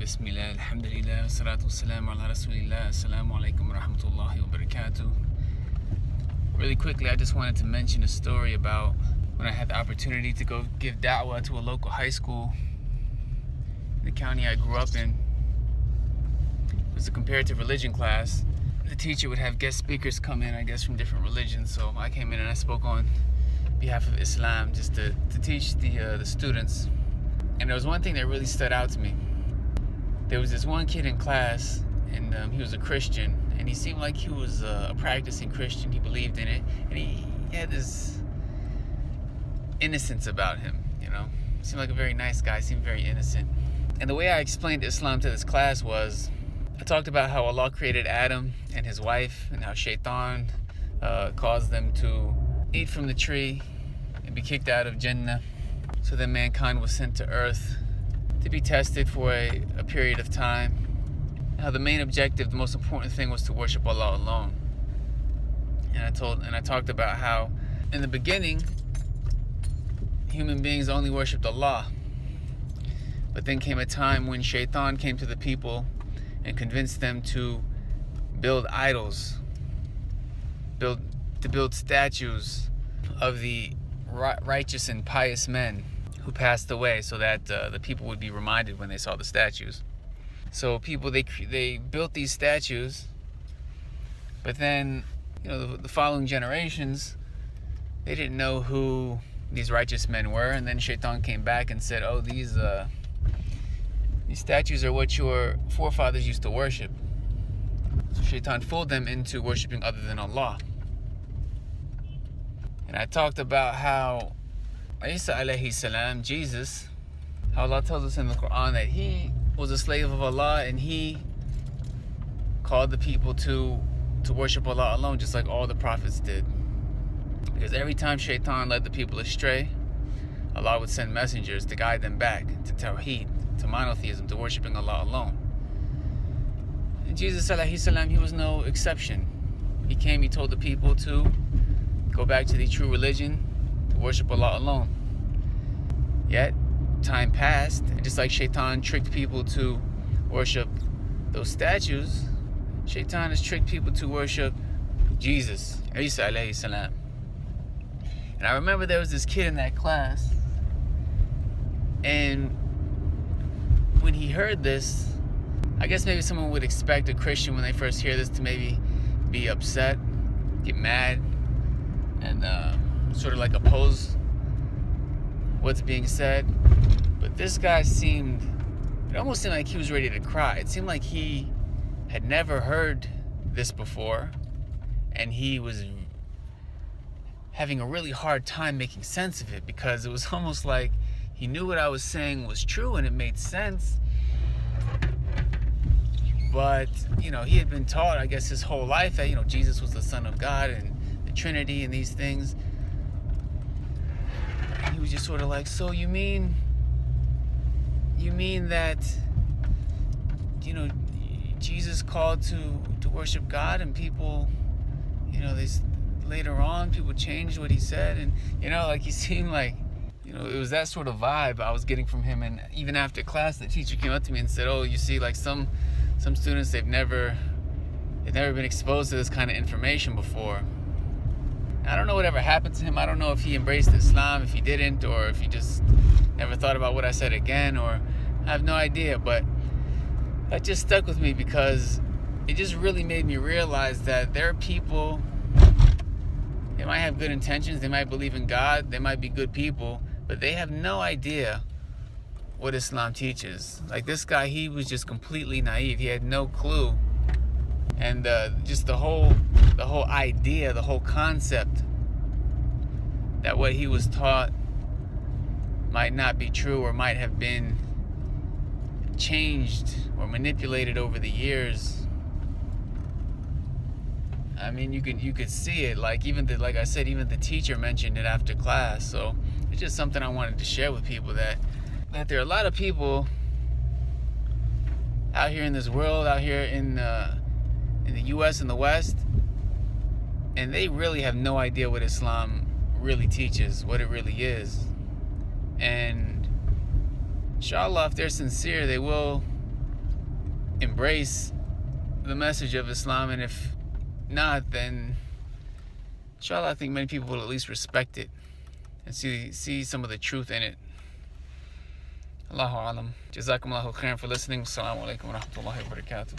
Bismillah, alhamdulillah, salatu wassalam ala rasulillah, assalamu alaikum wa rahmatullahi wa barakatuh. Really quickly, I just wanted to mention a story about when I had the opportunity to go give da'wah to a local high school in the county I grew up in. It was a comparative religion class. The teacher would have guest speakers come in, I guess, from different religions. So I came in and I spoke on behalf of Islam just to teach the students. And there was one thing that really stood out to me. There was this one kid in class, and he was a Christian, and he seemed like he was a practicing Christian. He believed in it, and he had this innocence about him, you know. He seemed like a very nice guy, seemed very innocent. And the way I explained Islam to this class was, I talked about how Allah created Adam and his wife, and how Shaitan caused them to eat from the tree and be kicked out of Jannah. So then mankind was sent to earth to be tested for a period of time. How the main objective, the most important thing, was to worship Allah alone. And I talked about how in the beginning human beings only worshipped Allah. But then came a time when Shaitan came to the people and convinced them to build idols, build statues of the righteous and pious men who passed away, so that the people would be reminded when they saw the statues. So people, they built these statues, but then, you know, the following generations, they didn't know who these righteous men were, and then Shaitan came back and said, oh, these statues are what your forefathers used to worship. So Shaitan fooled them into worshiping other than Allah. And I talked about how Isa alayhi salam, Jesus, how Allah tells us in the Quran that he was a slave of Allah, and he called the people to worship Allah alone, just like all the prophets did. Because every time Shaitan led the people astray, Allah would send messengers to guide them back to Tawheed, to monotheism, to worshiping Allah alone. And Jesus alayhi salam, he was no exception. He came, he told the people to go back to the true religion, to worship Allah alone. Yet, time passed, and just like Shaitan tricked people to worship those statues, Shaitan has tricked people to worship Jesus, Isa alayhi salam. And I remember there was this kid in that class, and when he heard this, I guess maybe someone would expect a Christian when they first hear this to maybe be upset, get mad, and sort of like oppose what's being said. But this guy it almost seemed like he was ready to cry. It seemed like he had never heard this before, and he was having a really hard time making sense of it, because it was almost like he knew what I was saying was true and it made sense. But, you know, he had been taught, I guess, his whole life that, you know, Jesus was the Son of God and the Trinity and these things. And he was just sort of like, so you mean that, you know, Jesus called to worship God, and people, you know, later on people changed what he said, and, you know, like he seemed like, you know, it was that sort of vibe I was getting from him. And even after class, the teacher came up to me and said, oh, you see, like some students, they've never been exposed to this kind of information before. I don't know whatever happened to him. I don't know if he embraced Islam, if he didn't, or if he just never thought about what I said again, or I have no idea. But that just stuck with me, because it just really made me realize that there are people, they might have good intentions, they might believe in God, they might be good people, but they have no idea what Islam teaches. Like this guy, he was just completely naive. He had no clue. And just the whole idea, the whole concept that what he was taught might not be true, or might have been changed or manipulated over the years. I mean, you could see it. Like like I said, even the teacher mentioned it after class. So it's just something I wanted to share with people, that there are a lot of people out here in this world, out here in the U.S. and the West, and they really have no idea what Islam really teaches, what it really is. And inshallah, if they're sincere, they will embrace the message of Islam, and if not, then inshallah I think many people will at least respect it and see some of the truth in it. Allahu alam. Jazakumullahu khairan for listening. Assalamu alaikum wa rahmatullahi wa barakatuh.